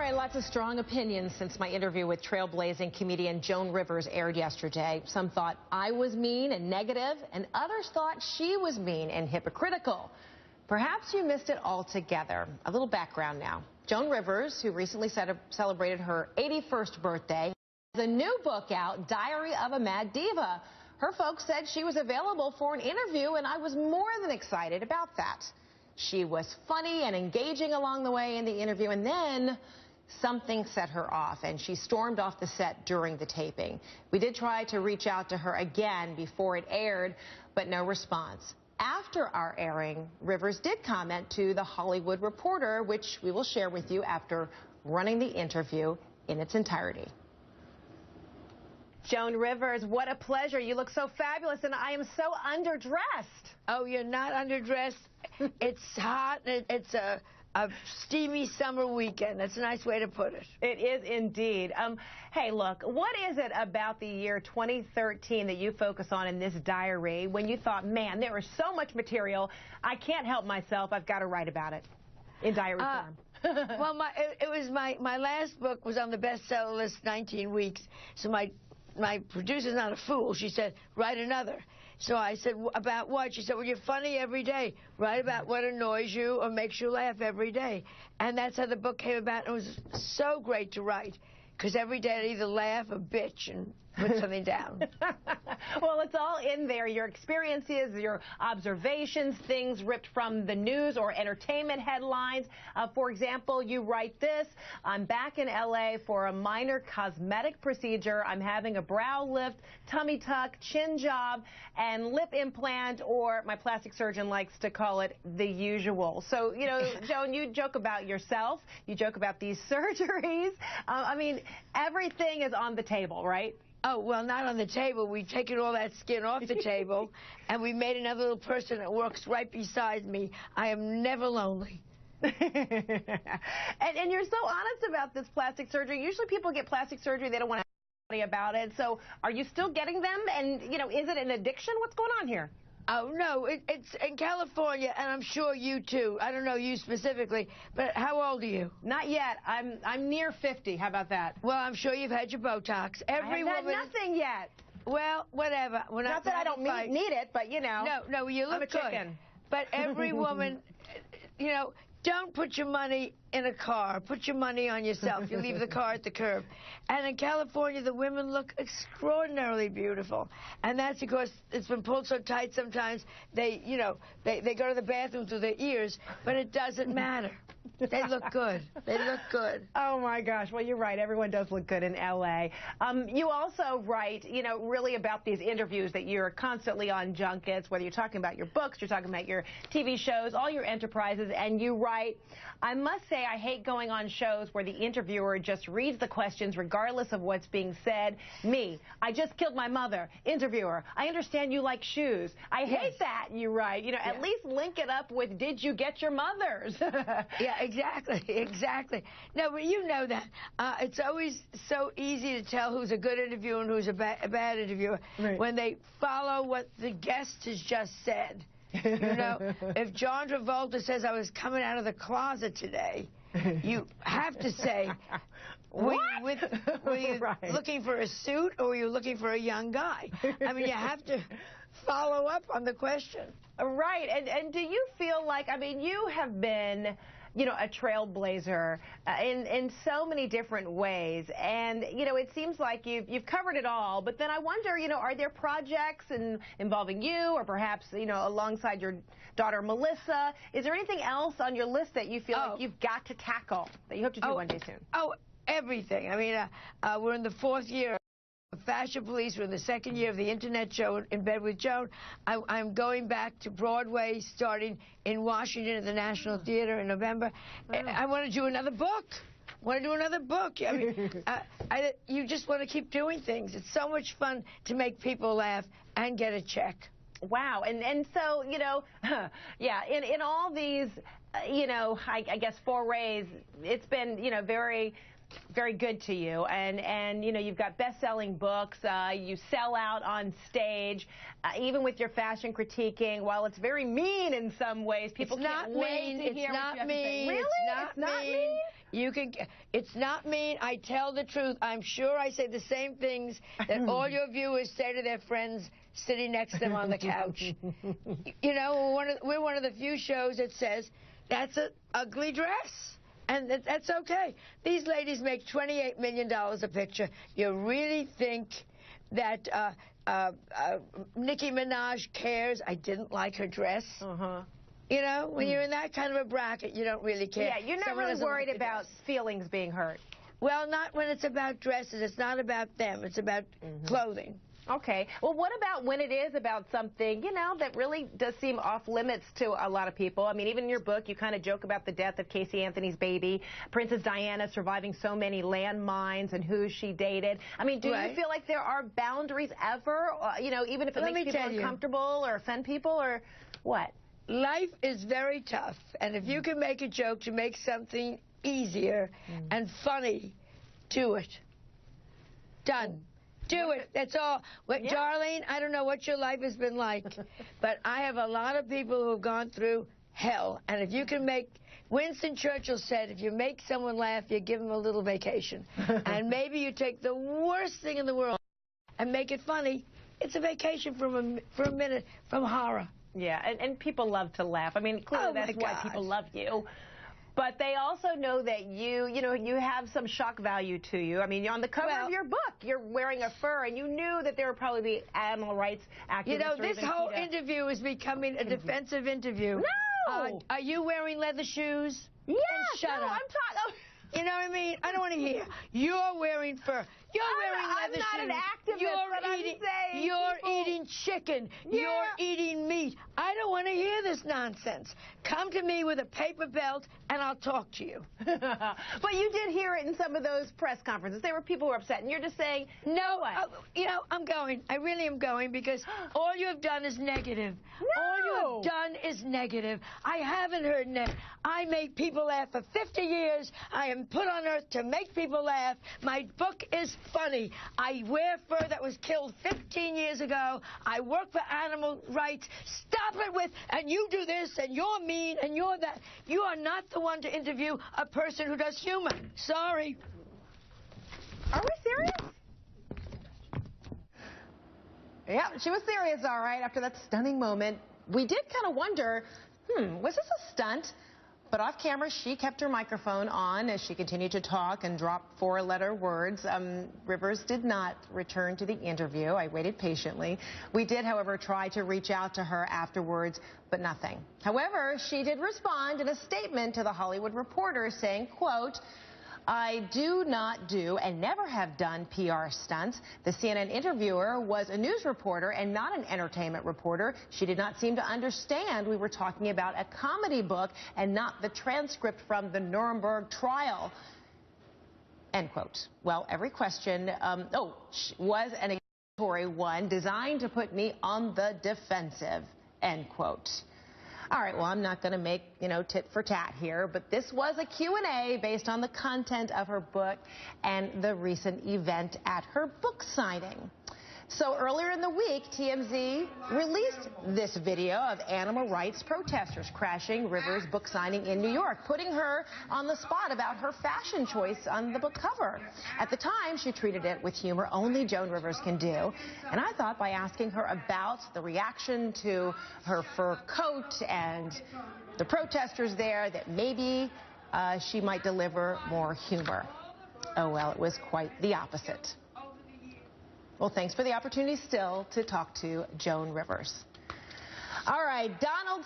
right, lots of strong opinions since my interview with trailblazing comedian Joan Rivers aired yesterday. Some thought I was mean and negative, and others thought she was mean and hypocritical. Perhaps you missed it altogether. A little background now. Joan Rivers, who recently celebrated her 81st birthday, has a new book out, Diary of a Mad Diva. Her folks said she was available for an interview, and I was more than excited about that. She was funny and engaging along the way in the interview, and then something set her off, and she stormed off the set during the taping. We did try to reach out to her again before it aired, but no response. After our airing, Rivers did comment to The Hollywood Reporter, which we will share with you after running the interview in its entirety. Joan Rivers, what a pleasure. You look so fabulous, and I am so underdressed. Oh, you're not underdressed. It's hot. It's a steamy summer weekend. That's a nice way to put it. It is indeed. Hey, look, what is it about the year 2013 that you focus on in this diary when you thought, man, there is so much material, I can't help myself, I've got to write about it in diary form? Well, my last book was on the bestseller list 19 weeks, so my producer's not a fool. She said, write another. So I said, about what? She said, well, you're funny every day. Write about what annoys you or makes you laugh every day. And that's how the book came about. It was so great to write, because every day I'd either laugh or bitch and put something down. Well, it's all in there. Your experiences, your observations, things ripped from the news or entertainment headlines. For example, you write this: I'm back in L.A. for a minor cosmetic procedure. I'm having a brow lift, tummy tuck, chin job, and lip implant, or my plastic surgeon likes to call it the usual. So, you know, Joan, you joke about yourself. You joke about these surgeries. I mean, everything is on the table, right? Oh, well, not on the table. We've taken all that skin off the table, and we made another little person that works right beside me. I am never lonely. and you're so honest about this plastic surgery. Usually people get plastic surgery, they don't want to tell anybody about it. So are you still getting them? And, you know, is it an addiction? What's going on here? Oh, no, it's in California, and I'm sure you, too. I don't know you specifically, but how old are you? Not yet. I'm near 50. How about that? Well, I'm sure you've had your Botox. I haven't had nothing yet. Well, whatever. Not that I don't need it, but, you know. No, you look good. I'm a chicken. But every woman, you know, don't put your money in a car. Put your money on yourself. You leave the car at the curb. And in California, the women look extraordinarily beautiful. And that's because it's been pulled so tight sometimes they, you know, they go to the bathroom through their ears, but it doesn't matter. They look good. They look good. Oh, my gosh. Well, you're right. Everyone does look good in L.A. You also write, you know, really about these interviews that you're constantly on junkets, whether you're talking about your books, you're talking about your TV shows, all your enterprises, and you write, I must say I hate going on shows where the interviewer just reads the questions regardless of what's being said. Me, I just killed my mother. Interviewer, I understand you like shoes. I hate that, you write. You know, at least link it up with, did you get your mother's? Yeah, exactly, exactly. No, but you know that. It's always so easy to tell who's a good interviewer and who's a bad interviewer when they follow what the guest has just said. You know, if John Travolta says, I was coming out of the closet today, you have to say, were you looking for a suit or were you looking for a young guy? I mean, you have to follow up on the question. Right. And do you feel like, I mean, you have been, you know, a trailblazer in so many different ways, and you know, it seems like you've covered it all. But then I wonder, you know, are there projects involving you, or perhaps, you know, alongside your daughter Melissa? Is there anything else on your list that you feel like you've got to tackle, that you hope to do one day soon? Oh, everything. I mean, we're in the 4th year of Fashion Police. We're in the 2nd year of the Internet show In Bed with Joan. I'm going back to Broadway, starting in Washington at the National Theater in November. Wow. I want to do another book. I mean, you just want to keep doing things. It's so much fun to make people laugh and get a check. Wow. And so, you know, yeah, in all these, you know, I guess forays, it's been, you know, very good to you, and you know, you've got best-selling books, you sell out on stage, even with your fashion critiquing. While it's very mean in some ways, people can't wait to hear what you have to say. Really? It's not mean. You can. It's not mean. I tell the truth. I'm sure I say the same things that all your viewers say to their friends sitting next to them on the couch. You know, we're one of the few shows that says that's an ugly dress. And that's okay. These ladies make $28 million a picture. You really think that Nicki Minaj cares? I didn't like her dress. You know, when you're in that kind of a bracket, you don't really care. Yeah, you're not really worried about feelings being hurt. Well, not when it's about dresses. It's not about them. It's about clothing. Okay. Well, what about when it is about something, you know, that really does seem off limits to a lot of people? I mean, even in your book, you kind of joke about the death of Casey Anthony's baby, Princess Diana surviving so many landmines and who she dated. I mean, do you feel like there are boundaries ever, you know, even if it makes people uncomfortable or offend people or what? Life is very tough, and if you can make a joke to make something easier and funny, do it. Done. Do it. That's all. Darlene, I don't know what your life has been like, but I have a lot of people who have gone through hell. And if you can make, Winston Churchill said, if you make someone laugh, you give them a little vacation. And maybe you take the worst thing in the world and make it funny. It's a vacation for a minute from horror. Yeah, and people love to laugh. I mean, clearly that's why people love you. But they also know that you know, you have some shock value to you. I mean, you're on the cover of your book. You're wearing a fur, and you knew that there would probably be animal rights activists. You know, this whole interview is becoming a defensive interview. No! Are you wearing leather shoes? Yes! Shut up. I'm talking... You know what I mean? I don't want to hear. You're wearing fur. You're wearing leather shoes. I'm not an activist, You're eating chicken. Yeah. You're eating meat. I don't want to hear this nonsense. Come to me with a paper belt, and I'll talk to you. But you did hear it in some of those press conferences. There were people who were upset, and you're just saying, no. You know, I'm going. I really am going, because all you have done is negative. No. All you have done is negative. I haven't heard negative. I made people laugh for 50 years. I am put on earth to make people laugh. My book is funny. I wear fur that was killed 15 years ago. I work for animal rights. Stop it with, and you do this, and you're mean, and you're that. You are not the one to interview a person who does humor. Sorry. Are we serious? Yeah, she was serious, all right, after that stunning moment. We did kind of wonder, was this a stunt? But off camera, she kept her microphone on as she continued to talk and drop four-letter words. Rivers did not return to the interview. I waited patiently. We did, however, try to reach out to her afterwards, but nothing. However, she did respond in a statement to The Hollywood Reporter saying, quote, I do not do and never have done PR stunts. The CNN interviewer was a news reporter and not an entertainment reporter. She did not seem to understand we were talking about a comedy book and not the transcript from the Nuremberg trial. End quote. Well, every question was an accusatory one designed to put me on the defensive. End quote. All right, well, I'm not going to make, tit for tat here, but this was a Q&A based on the content of her book and the recent event at her book signing. So earlier in the week, TMZ released this video of animal rights protesters crashing Rivers' book signing in New York, putting her on the spot about her fashion choice on the book cover. At the time, she treated it with humor only Joan Rivers can do. And I thought by asking her about the reaction to her fur coat and the protesters there that maybe she might deliver more humor. Oh, well, it was quite the opposite. Well, thanks for the opportunity still to talk to Joan Rivers. All right, Donald.